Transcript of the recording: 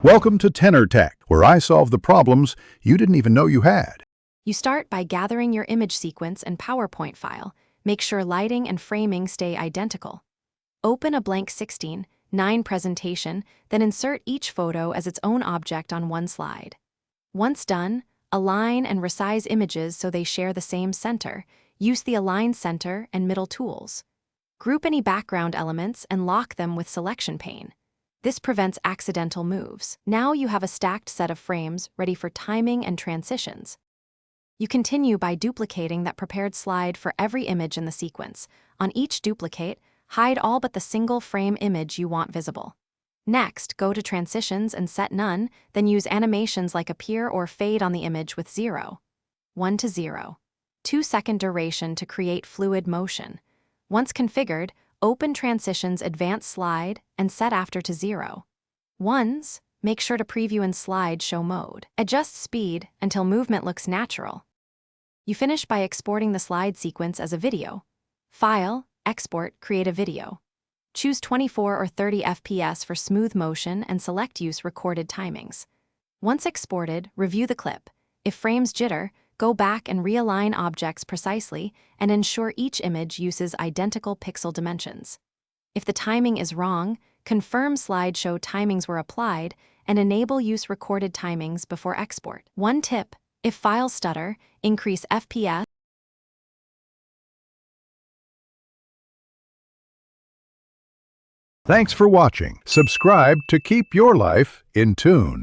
Welcome to Tenor Tech, where I solve the problems you didn't even know you had. You start by gathering your image sequence and PowerPoint file. Make sure lighting and framing stay identical. Open a blank 16:9 presentation, then insert each photo as its own object on one slide. Once done, align and resize images so they share the same center. Use the Align Center and Middle tools. Group any background elements and lock them with Selection pane. This prevents accidental moves. Now you have a stacked set of frames ready for timing and transitions. You continue by duplicating that prepared slide for every image in the sequence. On each duplicate, hide all but the single frame image you want visible. Next, go to Transitions and set None, then use animations like appear or fade on the image with 0. 1 to 0. 2-second duration to create fluid motion. Once configured, open Transitions Advanced Slide and set After to 0. Ones, make sure to preview in Slide Show mode. Adjust speed until movement looks natural. You finish by exporting the slide sequence as a video. File, Export, create a video. Choose 24 or 30 FPS for smooth motion and select Use recorded timings. Once exported, review the clip. If frames jitter, go back and realign objects precisely and ensure each image uses identical pixel dimensions. If the timing is wrong, confirm slideshow timings were applied and enable use recorded timings before export. One tip: if files stutter, increase FPS. Thanks for watching. Subscribe to keep your life in tune.